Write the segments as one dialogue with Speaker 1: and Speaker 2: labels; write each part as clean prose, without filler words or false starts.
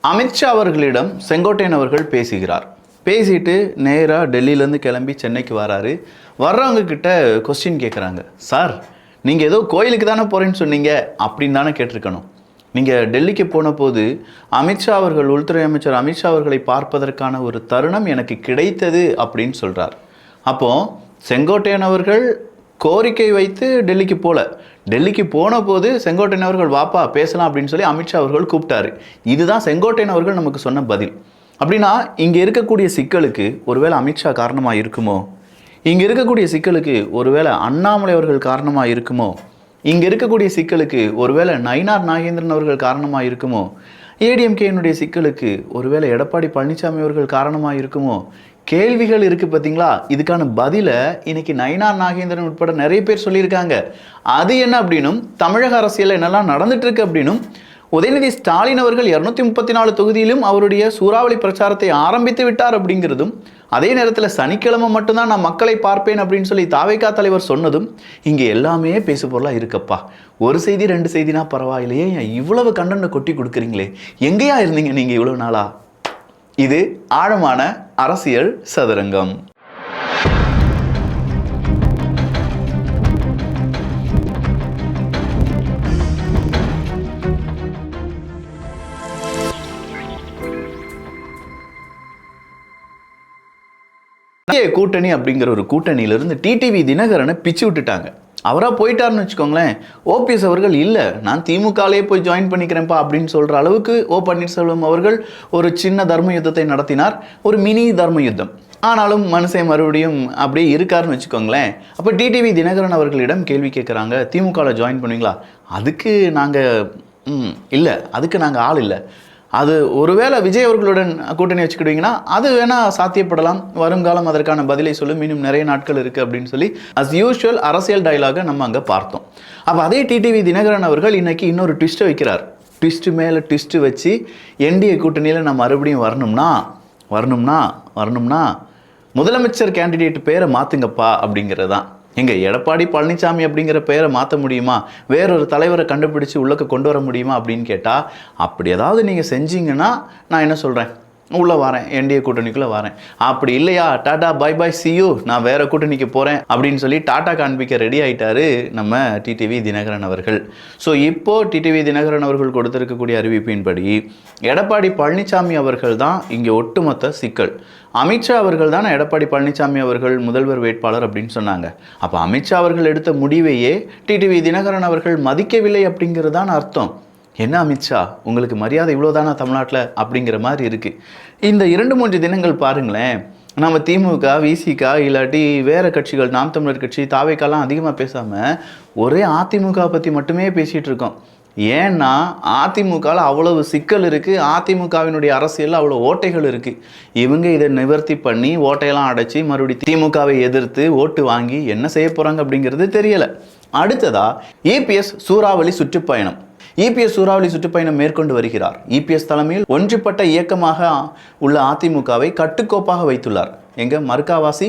Speaker 1: அமித்ஷா அவர்களிடம் செங்கோட்டையன் அவர்கள் பேசுகிறார். பேசிட்டு நேராக டெல்லியிலேருந்து கிளம்பி சென்னைக்கு வராரு. வர்றவங்க கிட்ட கொஸ்டின் கேட்குறாங்க. சார், நீங்கள் ஏதோ கோயிலுக்கு தானே போகிறேன்னு சொன்னீங்க அப்படின்னு தானே கேட்டிருக்கணும். நீங்கள் டெல்லிக்கு போன போது அமித்ஷா அவர்கள், உள்துறை அமைச்சர் அமித்ஷா அவர்களை பார்ப்பதற்கான ஒரு தருணம் எனக்கு கிடைத்தது அப்படின்னு சொல்கிறார். அப்போது செங்கோட்டையன் அவர்கள் கோரிக்கை வைத்து டெல்லிக்கு போன போது செங்கோட்டையன் அவர்கள் வாப்பா பேசலாம் அப்படின்னு சொல்லி அமித்ஷா அவர்கள் கூப்பிட்டாரு. இதுதான் செங்கோட்டையன் அவர்கள் நமக்கு சொன்ன பதில். அப்படின்னா இங்கே இருக்கக்கூடிய சிக்கலுக்கு ஒருவேளை அமித்ஷா காரணமாக இருக்குமோ? இங்கே இருக்கக்கூடிய சிக்கலுக்கு ஒருவேளை அண்ணாமலை அவர்கள் காரணமாக இருக்குமோ? இங்கே இருக்கக்கூடிய சிக்கலுக்கு ஒருவேளை நயினார் நாகேந்திரன் அவர்கள் காரணமாக இருக்குமோ? ஏடிஎம்கேனுடைய சிக்கலுக்கு ஒருவேளை எடப்பாடி பழனிசாமி அவர்கள் காரணமாக இருக்குமோ? கேள்விகள் இருக்குது பார்த்தீங்களா? இதுக்கான பதிலை இன்னைக்கு நயினார் நாகேந்திரன் உட்பட நிறைய பேர் சொல்லியிருக்காங்க. அது என்ன அப்படின்னும், தமிழக அரசியல் என்னெல்லாம் நடந்துட்டு இருக்கு அப்படின்னும், உதயநிதி ஸ்டாலின் அவர்கள் 234 தொகுதியிலும் அவருடைய சூறாவளி பிரச்சாரத்தை ஆரம்பித்து விட்டார் அப்படிங்கிறதும், அதே நேரத்தில் சனிக்கிழமை மட்டும்தான் நான் மக்களை பார்ப்பேன் அப்படின்னு சொல்லி தாவேகா தலைவர் சொன்னதும் இங்கே எல்லாமே பேசு பொருளாக இருக்கப்பா. ஒரு செய்தி 2 செய்தினா பரவாயில்லையே, இவ்வளவு கண்டனை கொட்டி கொடுக்குறீங்களே, எங்கேயா இருந்தீங்க நீங்கள் இவ்வளவு நாளா? இது ஆழமான அரசியல் சதுரங்கம். கூட்டணி அப்படிங்கிற ஒரு கூட்டணியிலிருந்து டிடிவி தினகரனை பிச்சு விட்டுட்டாங்க. அவராக போயிட்டாருன்னு வச்சுக்கோங்களேன். ஓபிஎஸ் அவர்கள் இல்லை, நான் திமுகலேயே போய் ஜாயின் பண்ணிக்கிறேன்ப்பா அப்படின்னு சொல்கிற அளவுக்கு ஓ பன்னீர்செல்வம் அவர்கள் ஒரு சின்ன தர்ம யுத்தத்தை நடத்தினார், ஒரு மினி தர்ம யுத்தம். ஆனாலும் மனுஷன் மறுபடியும் அப்படியே இருக்காருன்னு வச்சுக்கோங்களேன். அப்போ டிடிவி தினகரன் அவர்களிடம் கேள்வி கேட்குறாங்க, திமுகவில் ஜாயின் பண்ணுவீங்களா? அதுக்கு நாங்கள் இல்லை, அதுக்கு நாங்கள் ஆள் இல்லை. அது ஒருவேளை விஜய் அவர்களுடன் கூட்டணி வச்சுக்கிடுவீங்கன்னா அது வேணால் சாத்தியப்படலாம், வருங்காலம் அதற்கான பதிலை சொல்லும், இன்னும் நிறைய நாட்கள் இருக்குது அப்படின்னு சொல்லி அஸ் யூஷுவல் அரசியல் டைலாகை நம்ம அங்கே பார்த்தோம். அப்போ அதே டிடிவி தினகரன் அவர்கள் இன்னைக்கு இன்னொரு ட்விஸ்ட்டை வைக்கிறார். ட்விஸ்ட்டு மேலே ட்விஸ்ட்டு வச்சு என்டிஏ கூட்டணியில் நம்ம மறுபடியும் வரணும்னா முதலமைச்சர் கேண்டிடேட் பேரை மாற்றுங்கப்பா அப்படிங்கிறது தான். எங்கள் எடப்பாடி பழனிசாமி அப்படிங்கிற பேரை மாற்ற முடியுமா? வேறொரு தலைவரை கண்டுபிடிச்சி உள்ளக்க கொண்டு வர முடியுமா அப்படின்னு கேட்டால், அப்படி ஏதாவது நீங்கள் செஞ்சீங்கன்னா நான் என்ன சொல்கிறேன், உள்ளே வரேன், என்டிஏ கூட்டணிக்குள்ளே வரேன். அப்படி இல்லையா, tata bye bye see you, நான் வேறு கூட்டணிக்கு போகிறேன் அப்படின்னு சொல்லி டாடா காண்பிக்க ரெடி ஆகிட்டாரு நம்ம டிடிவி தினகரன் அவர்கள். ஸோ இப்போது டிடிவி தினகரன் அவர்கள் கொடுத்திருக்கக்கூடிய அறிவிப்பின்படி எடப்பாடி பழனிசாமி அவர்கள் தான் இங்கே ஒட்டுமொத்த சிக்கல். அமித்ஷா அவர்கள் தான் எடப்பாடி பழனிசாமி அவர்கள் முதல்வர் வேட்பாளர் அப்படின்னு சொன்னாங்க. அப்போ அமித்ஷா அவர்கள் எடுத்த முடிவையே டிடிவி தினகரன் அவர்கள் மதிக்கவில்லை அப்படிங்கிறது தான் அர்த்தம். என்ன அமித்ஷா, உங்களுக்கு மரியாதை இவ்வளோதானா தமிழ்நாட்டில் அப்படிங்கிற மாதிரி இருக்குது. இந்த 2-3 தினங்கள் பாருங்களேன், நம்ம திமுக, விசிக இல்லாட்டி வேறு கட்சிகள், நாம் தமிழர் கட்சி, தாவேக்காலாம் அதிகமாக பேசாமல் ஒரே அதிமுக பற்றி மட்டுமே பேசிகிட்டு இருக்கோம். ஏன்னா அதிமுகவில் அவ்வளவு சிக்கல் இருக்குது, அதிமுகவினுடைய அரசியலில் அவ்வளோ ஓட்டைகள் இருக்குது. இவங்க இதை நிவர்த்தி பண்ணி ஓட்டையெல்லாம் அடைச்சி மறுபடியும் திமுகவை எதிர்த்து ஓட்டு வாங்கி என்ன செய்ய போகிறாங்க அப்படிங்கிறது தெரியலை. அடுத்ததாக இபிஎஸ் சூறாவளி சுற்றுப்பயணம். இபிஎஸ் சூறாவளி சுற்றுப்பயணம் மேற்கொண்டு வருகிறார். இபிஎஸ் தலைமையில் ஒன்றுபட்ட இயக்கமாக உள்ள அதிமுகவை கட்டுக்கோப்பாக வைத்துள்ளார். எங்க மறுக்காவாசி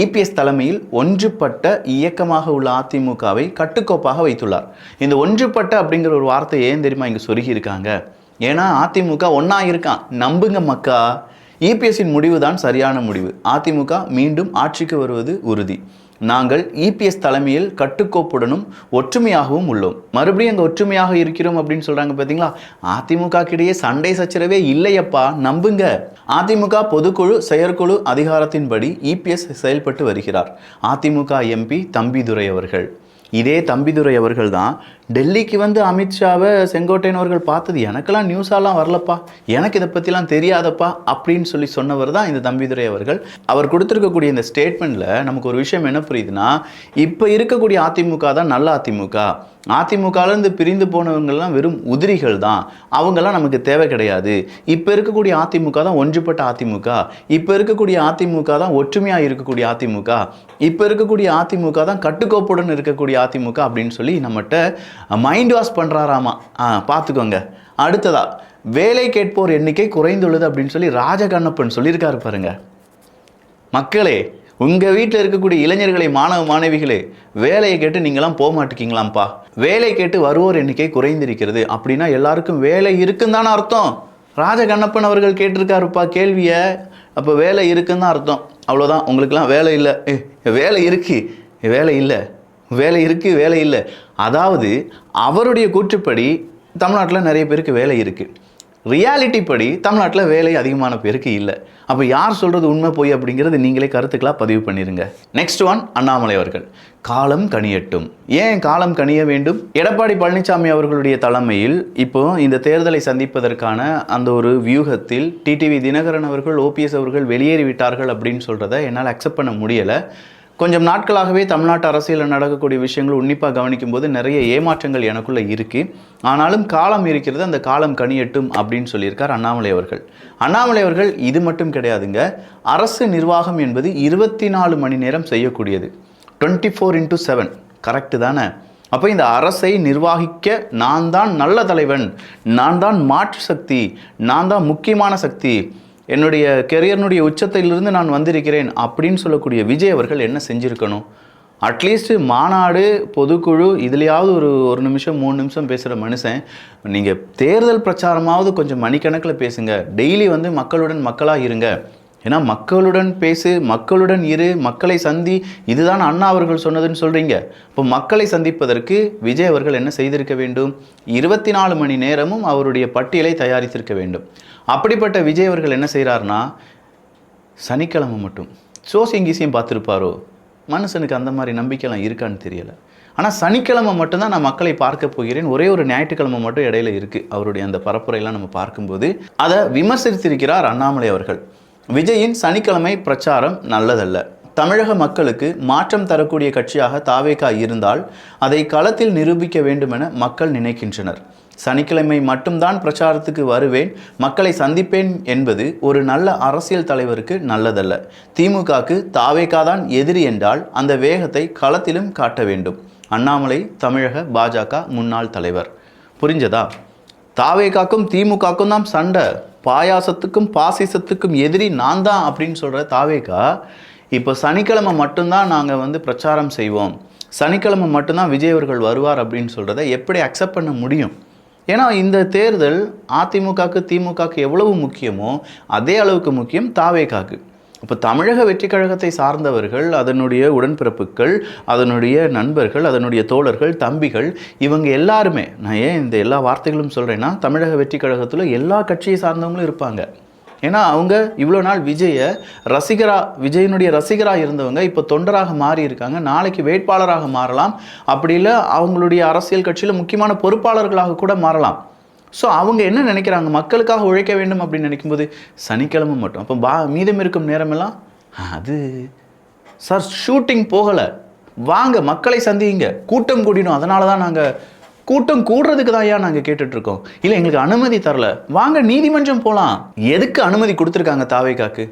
Speaker 1: இபிஎஸ் தலைமையில் ஒன்றுபட்ட இயக்கமாக உள்ள அதிமுகவை கட்டுக்கோப்பாக வைத்துள்ளார். இந்த ஒன்றுபட்ட அப்படிங்கிற ஒரு வார்த்தை ஏன் தெரியுமா இங்கே சொருகி இருக்காங்க? ஏன்னா அதிமுக ஒன்றா இருக்கான், நம்புங்க மக்கா. இபிஎஸ்ஸின் முடிவு தான் சரியான முடிவு. அதிமுக மீண்டும் ஆட்சிக்கு வருவது உறுதி. நாங்கள் இபிஎஸ் தலைமையில் கட்டுக்கோப்புடனும் ஒற்றுமையாகவும் உள்ளோம். மறுபடியும் அங்கே ஒற்றுமையாக இருக்கிறோம் அப்படின்னு சொல்கிறாங்க பார்த்தீங்களா? அதிமுக கிடையே சண்டை சச்சரவே இல்லையப்பா, நம்புங்க. அதிமுக பொதுக்குழு செயற்குழு அதிகாரத்தின்படி இபிஎஸ் செயல்பட்டு வருகிறார். அதிமுக எம்பி தம்பிதுரை அவர்கள், இதே தம்பிதுரை அவர்கள் தான் டெல்லிக்கு வந்து அமித்ஷாவை செங்கோட்டையன் அவர்கள் பார்த்தது எனக்கெல்லாம் நியூஸாலாம் வரலப்பா, எனக்கு இதை பற்றிலாம் தெரியாதப்பா அப்படின்னு சொல்லி சொன்னவர் தான் இந்த தம்பிதுரை அவர்கள். அவர் கொடுத்துருக்கக்கூடிய இந்த ஸ்டேட்மெண்ட்டில் நமக்கு ஒரு விஷயம் என்ன புரியுதுன்னா, இப்போ இருக்கக்கூடிய அதிமுக தான் நல்ல அதிமுக, அதிமுகலேருந்து பிரிந்து போனவங்கள்லாம் வெறும் உதிரிகள் தான், அவங்கெல்லாம் நமக்கு தேவை கிடையாது. இப்போ இருக்கக்கூடிய அதிமுக தான் ஒன்றுபட்ட அதிமுக, இப்போ இருக்கக்கூடிய அதிமுக தான் ஒற்றுமையாக இருக்கக்கூடிய அதிமுக, இப்போ இருக்கக்கூடிய அதிமுக தான் கட்டுக்கோப்புடன் இருக்கக்கூடிய அதிமுக அப்படின்னு சொல்லி நம்மகிட்ட மைண்ட் வாஷ் பண்ணுறாராமா. பார்த்துக்கோங்க. அடுத்ததா வேலை கேட்போர் எண்ணிக்கை குறைந்துள்ளது அப்படின்னு சொல்லி ராஜகண்ணப்பன் சொல்லியிருக்காரு பாருங்க. மக்களே, உங்கள் வீட்டில் இருக்கக்கூடிய இளைஞர்களை, மாணவ மாணவிகளே, வேலையை கேட்டு நீங்களாம் போக மாட்டேங்கிங்களாம்ப்பா. வேலை கேட்டு வருவோர் எண்ணிக்கை குறைந்திருக்கிறது அப்படின்னா எல்லாருக்கும் வேலை இருக்குன்னு தானே அர்த்தம். ராஜகண்ணப்பன் அவர்கள் கேட்டிருக்காருப்பா கேள்வியை. அப்போ வேலை இருக்குன்னு தான் அர்த்தம். அவ்வளோதான், உங்களுக்கெல்லாம் வேலை இல்லை. வேலை இருக்கு, வேலை இல்லை, வேலை இருக்குது, வேலை இல்லை. அதாவது அவருடைய கூற்றுப்படி தமிழ்நாட்டில் நிறைய பேருக்கு வேலை இருக்குது. ரியாலிட்டி படி தமிழ்நாட்டில் வேலை அதிகமான பேருக்கு இல்லை. அப்போ யார் சொல்கிறது உண்மை போய் அப்படிங்கிறது நீங்களே கருத்துக்களாக பதிவு பண்ணிடுங்க. நெக்ஸ்ட் ஒன், அண்ணாமலை அவர்கள் காலம் கனியட்டும். ஏன் காலம் கனிய வேண்டும்? எடப்பாடி பழனிசாமி அவர்களுடைய தலைமையில் இப்போ இந்த தேர்தலை சந்திப்பதற்கான அந்த ஒரு வியூகத்தில் டிடிவி தினகரன் அவர்கள், ஓபிஎஸ் அவர்கள் வெளியேறிவிட்டார்கள் அப்படின்னு சொல்கிறத என்னால் அக்செப்ட் பண்ண முடியலை. கொஞ்சம் நாட்களாகவே தமிழ்நாட்டு அரசியலில் நடக்கக்கூடிய விஷயங்கள் உன்னிப்பாக கவனிக்கும் போது நிறைய ஏமாற்றங்கள் எனக்குள்ளே இருக்குது. ஆனாலும் காலம் இருக்கிறது, அந்த காலம் கனியட்டும் அப்படின்னு சொல்லியிருக்கார் அண்ணாமலை அவர்கள். அண்ணாமலை அவர்கள் இது மட்டும் கிடையாதுங்க, அரசு நிர்வாகம் என்பது 24 மணி நேரம் செய்யக்கூடியது, 24/7. கரெக்டு தானே? அப்போ இந்த அரசை நிர்வகிக்க நான் தான் நல்ல தலைவன், நான் தான் மாற்று சக்தி, நான் தான் முக்கியமான சக்தி, என்னுடைய கெரியர்னுடைய உச்சத்திலிருந்து நான் வந்திருக்கிறேன் அப்படின்னு சொல்லக்கூடிய விஜய் அவர்கள் என்ன செஞ்சுருக்கணும்? அட்லீஸ்ட் மாநாடு, பொதுக்குழு இதுலையாவது ஒரு நிமிஷம் 3 நிமிஷம் பேசுகிற மனுஷன், நீங்கள் தேர்தல் பிரச்சாரமாவது கொஞ்சம் மணிக்கணக்கில் பேசுங்க. டெய்லி வந்து மக்களுடன் மக்களாக இருங்க. ஏன்னா மக்களுடன் பேசு, மக்களுடன் இரு, மக்களை சந்தி, இதுதான் அண்ணா அவர்கள் சொன்னதுன்னு சொல்கிறீங்க. இப்போ மக்களை சந்திப்பதற்கு விஜய் அவர்கள் என்ன செய்திருக்க வேண்டும்? 24 மணி நேரமும் அவருடைய பட்டியலை தயாரித்திருக்க வேண்டும். அப்படிப்பட்ட விஜய் அவர்கள் என்ன செய்கிறாருன்னா, சனிக்கிழமை மட்டும் சோசியங்கீசியம் பார்த்துருப்பாரோ? மனுஷனுக்கு அந்த மாதிரி நம்பிக்கைலாம் இருக்கான்னு தெரியலை. ஆனால் சனிக்கிழமை மட்டும்தான் நான் மக்களை பார்க்க போகிறேன், ஒரே ஒரு ஞாயிற்றுக்கிழமை மட்டும் இடையில இருக்குது அவருடைய அந்த பரப்புரையெல்லாம் நம்ம பார்க்கும்போது. அதை விமர்சித்திருக்கிறார் அண்ணாமலை அவர்கள். விஜயின் சனிக்கிழமை பிரச்சாரம் நல்லதல்ல. தமிழக மக்களுக்கு மாற்றம் தரக்கூடிய கட்சியாக தாவேகா இருந்தால் அதை களத்தில் நிரூபிக்க வேண்டுமென மக்கள் நினைக்கின்றனர். சனிக்கிழமை மட்டும்தான் பிரச்சாரத்துக்கு வருவேன், மக்களை சந்திப்பேன் என்பது ஒரு நல்ல அரசியல் தலைவருக்கு நல்லதல்ல. திமுகவுக்கு தாவேகா தான் எதிரி என்றால் அந்த வேகத்தை களத்திலும் காட்ட வேண்டும். அண்ணாமலை, தமிழக பாஜக முன்னாள் தலைவர். புரிஞ்சதா? தாவேகாக்கும் திமுகவுக்கும் தான் சண்டை, பாயாசத்துக்கும் பாசிசத்துக்கும் எதிரி நான் தான் அப்படின்னு சொல்கிற தாவேகா இப்போ சனிக்கிழமை மட்டும்தான் நாங்கள் வந்து பிரச்சாரம் செய்வோம், சனிக்கிழமை மட்டும்தான் விஜய் அவர்கள் வருவார் அப்படின்னு சொல்கிறத எப்படி அக்செப்ட் பண்ண முடியும்? ஏன்னா இந்த தேர்தல் அதிமுகவுக்கு திமுகவுக்கு எவ்வளவு முக்கியமோ அதே அளவுக்கு முக்கியம் தாவேகாக்கு. இப்போ தமிழக வெற்றி கழகத்தை சார்ந்தவர்கள், அதனுடைய உடன்பிறப்புகள், அதனுடைய நண்பர்கள், அதனுடைய தோழர்கள், தம்பிகள், இவங்க எல்லாருமே, நான் ஏன் இந்த எல்லா வார்த்தைகளும் சொல்கிறேன்னா, தமிழக வெற்றி கழகத்தில் எல்லா கட்சியை சார்ந்தவங்களும் இருப்பாங்க. ஏன்னா அவங்க இவ்வளோ நாள் விஜயனுடைய ரசிகராக இருந்தவங்க இப்போ தொண்டராக மாறி இருக்காங்க, நாளைக்கு வேட்பாளராக மாறலாம், அப்படி இல்லை அவங்களுடைய அரசியல் கட்சியில் முக்கியமான பொறுப்பாளர்களாக கூட மாறலாம். ஸோ அவங்க என்ன நினைக்கிறாங்க? மக்களுக்காக உழைக்க வேண்டும் அப்படின்னு நினைக்கும்போது சனிக்கிழமை மட்டும். அப்போ மீதம் இருக்கும் நேரமெல்லாம் அது சார் ஷூட்டிங் போகலை, வாங்க மக்களை சந்திங்க, கூட்டம் கூடினோம், அதனால தான் நாங்கள் கூட்டம் கூடுறதுக்கு தான் ஏன் நாங்கள் கேட்டுட்ருக்கோம், இல்லை எங்களுக்கு அனுமதி தரல, வாங்க நீதிமன்றம் போகலாம். எதுக்கு அனுமதி கொடுத்துருக்காங்க தாவேகாக்கு?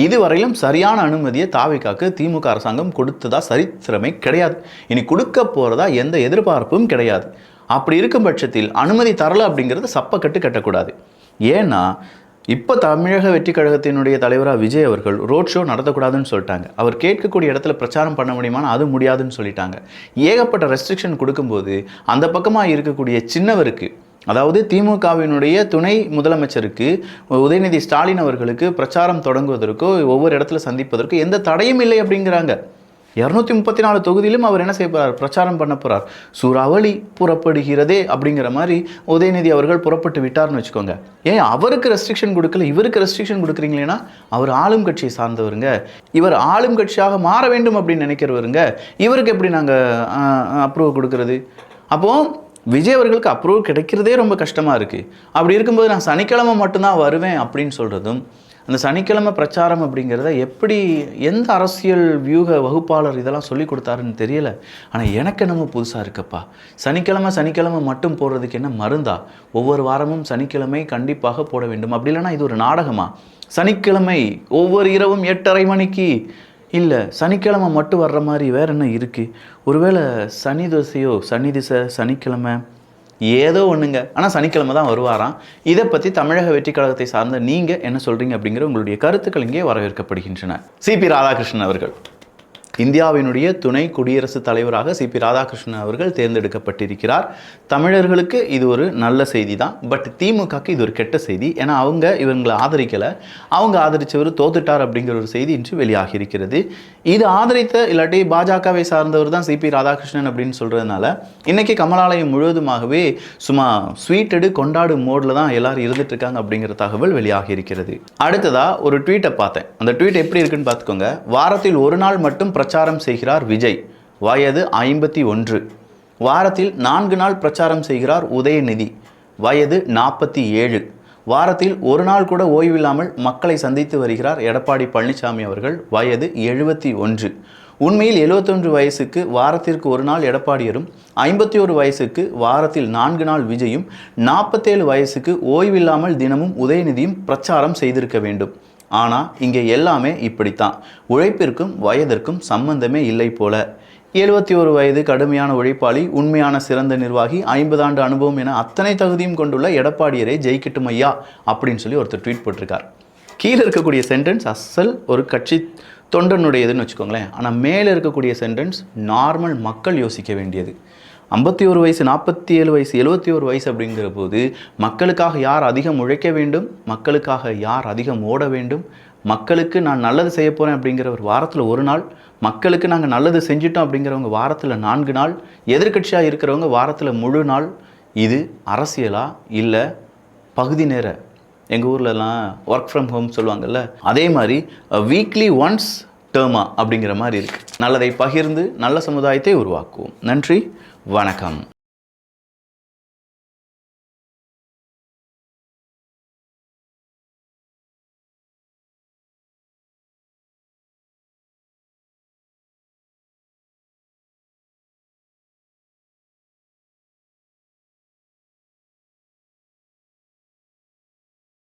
Speaker 1: இதுவரையிலும் சரியான அனுமதியை தாவேகாக்கு திமுக அரசாங்கம் கொடுத்ததா சரித்திரமே கிடையாது, இனி கொடுக்க போகிறதா எந்த எதிர்பார்ப்பும் கிடையாது. அப்படி இருக்கும் பட்சத்தில் அனுமதி தரல அப்படிங்கிறது சப்பக்கட்டு கட்டக்கூடாது. ஏன்னா இப்போ தமிழக வெற்றி கழகத்தினுடைய தலைவராக விஜய் அவர்கள் ரோட் ஷோ நடத்தக்கூடாதுன்னு சொல்லிட்டாங்க. அவர் கேட்கக்கூடிய இடத்துல பிரச்சாரம் பண்ண முடியுமான்னு அது முடியாதுன்னு சொல்லிட்டாங்க. ஏகப்பட்ட ரெஸ்ட்ரிக்ஷன் கொடுக்கும்போது அந்த பக்கமாக இருக்கக்கூடிய சின்னவருக்கு, அதாவது திமுகவினுடைய துணை முதலமைச்சருக்கு உதயநிதி ஸ்டாலின் அவர்களுக்கு பிரச்சாரம் தொடங்குவதற்கோ ஒவ்வொரு இடத்துல சந்திப்பதற்கோ எந்த தடையும் இல்லை அப்படிங்கிறாங்க. 234 தொகுதியிலும் அவர் என்ன செய்ய போகிறார்? பிரச்சாரம் பண்ண போகிறார். சூறாவளி புறப்படுகிறதே அப்படிங்கிற மாதிரி உதயநிதி அவர்கள் புறப்பட்டு விட்டார்னு வச்சுக்கோங்க. ஏன் அவருக்கு ரெஸ்ட்ரிக்ஷன் கொடுக்கல, இவருக்கு ரெஸ்ட்ரிக்ஷன் கொடுக்குறீங்களேன்னா? அவர் ஆளும் கட்சியை சார்ந்தவருங்க, இவர் ஆளும் கட்சியாக மாற வேண்டும் அப்படின்னு நினைக்கிறவருங்க, இவருக்கு எப்படி நாங்கள் அப்ரூவ் கொடுக்கறது? அப்போது விஜய் அவர்களுக்கு அப்ரூவ் கிடைக்கிறதே ரொம்ப கஷ்டமாக இருக்குது. அப்படி இருக்கும்போது நான் சனிக்கிழமை மட்டும்தான் வருவேன் அப்படின்னு சொல்கிறதும், அந்த சனிக்கிழமை பிரச்சாரம் அப்படிங்கிறத எப்படி எந்த அரசியல் வியூக வகுப்பாளர் இதெல்லாம் சொல்லி கொடுத்தாருன்னு தெரியல. ஆனால் எனக்கு என்னமோ புதுசாக இருக்கப்பா. சனிக்கிழமை மட்டும் போடுறதுக்கு என்ன மருந்தா? ஒவ்வொரு வாரமும் சனிக்கிழமை கண்டிப்பாக போட வேண்டும். அப்படி இல்லைனா இது ஒரு நாடகமா? சனிக்கிழமை ஒவ்வொரு இரவும் 8:30 மணிக்கு இல்லை, சனிக்கிழமை மட்டும் வர்ற மாதிரி வேறு என்ன இருக்குது? ஒருவேளை சனி திசை சனிக்கிழமை ஏதோ ஒன்றுங்க, ஆனால் சனிக்கிழமை தான் வருவாராம். இதை பற்றி தமிழக வெற்றி கழகத்தை சார்ந்த நீங்கள் என்ன சொல்கிறீங்க அப்படிங்கிற உங்களுடைய கருத்துக்கள் இங்கே வரவேற்கப்படுகின்றன. சிபி ராதாகிருஷ்ணன் அவர்கள் இந்தியாவினுடைய துணை குடியரசுத் தலைவராக சிபி ராதாகிருஷ்ணன் அவர்கள் தேர்ந்தெடுக்கப்பட்டிருக்கிறார். தமிழர்களுக்கு இது ஒரு நல்ல செய்தி தான். பட் திமுகக்கு இது ஒரு கெட்ட செய்தி. ஏன்னா அவங்க இவங்களை ஆதரிக்கலை, அவங்க ஆதரித்தவர் தோத்துட்டார் அப்படிங்கிற ஒரு செய்தி இன்று வெளியாகி இருக்கிறது. இது ஆதரித்த இல்லாட்டி பாஜகவை சார்ந்தவர் தான் சிபி ராதாகிருஷ்ணன் அப்படின்னு சொல்கிறதுனால இன்றைக்கி கமலாலயம் முழுவதுமாகவே சும்மா ஸ்வீட்டடு கொண்டாடு மோடில் தான் எல்லாரும் இருந்துட்டு இருக்காங்க அப்படிங்கிற தகவல் வெளியாகி இருக்கிறது. அடுத்ததாக ஒரு ட்வீட்டை பார்த்தேன். அந்த ட்வீட் எப்படி இருக்குன்னு பார்த்துக்கோங்க. வாரத்தில் ஒரு நாள் மட்டும் பிரச்சாரம் செய்கிறார் விஜய், வயது 51. வாரத்தில் 4 நாள் பிரச்சாரம் செய்கிறார் உதயநிதி, வயது 47. வாரத்தில் ஒரு நாள் கூட ஓய்வில்லாமல் மக்களை சந்தித்து வருகிறார் எடப்பாடி பழனிசாமி அவர்கள், வயது 71. உண்மையில் 71 வயசுக்கு வாரத்திற்கு ஒரு நாள் எடப்பாடியரும், 51 வயசுக்கு வாரத்தில் 4 நாள் விஜயும், 47 வயசுக்கு ஓய்வில்லாமல் தினமும் உதயநிதியும் பிரச்சாரம் செய்திருக்க வேண்டும். ஆனால் இங்கே எல்லாமே இப்படித்தான். உழைப்பிற்கும் வயதிற்கும் சம்பந்தமே இல்லை போல. 71 வயது கடுமையான உழைப்பாளி, உண்மையான சிறந்த நிர்வாகி, 50 ஆண்டு அனுபவம் என அத்தனை தகுதியும் கொண்டுள்ள எடப்பாடியரை ஜெயிக்கட்டும் ஐயா அப்படின்னு சொல்லி ஒருத்தர் ட்வீட் போட்டிருக்கார். கீழே இருக்கக்கூடிய சென்டென்ஸ் அசல் ஒரு கட்சி தொண்டனுடையதுன்னு வச்சுக்கோங்களேன். ஆனால் மேலே இருக்கக்கூடிய சென்டென்ஸ் நார்மல் மக்கள் யோசிக்க வேண்டியது. 51 வயசு, 47 வயசு, 71 வயசு அப்படிங்கிற போது மக்களுக்காக யார் அதிகம் உழைக்க வேண்டும், மக்களுக்காக யார் அதிகம் ஓட வேண்டும், மக்களுக்கு நான் நல்லது செய்ய போகிறேன் அப்படிங்கிற ஒரு வாரத்தில் ஒரு நாள், மக்களுக்கு நாங்கள் நல்லது செஞ்சிட்டோம் அப்படிங்கிறவங்க வாரத்தில் 4 நாள், எதிர்கட்சியாக இருக்கிறவங்க வாரத்தில் முழு நாள். இது அரசியலா இல்லை பகுதி நேர, எங்கள் ஊர்லலாம் ஒர்க் ஃப்ரம் ஹோம் சொல்லுவாங்கள்ல, அதே மாதிரி வீக்லி ஒன்ஸ் டேர்மா அப்படிங்கிற மாதிரி இருக்குது. நல்லதை பகிர்ந்து நல்ல சமுதாயத்தை உருவாக்குவோம். நன்றி, வணக்கம்.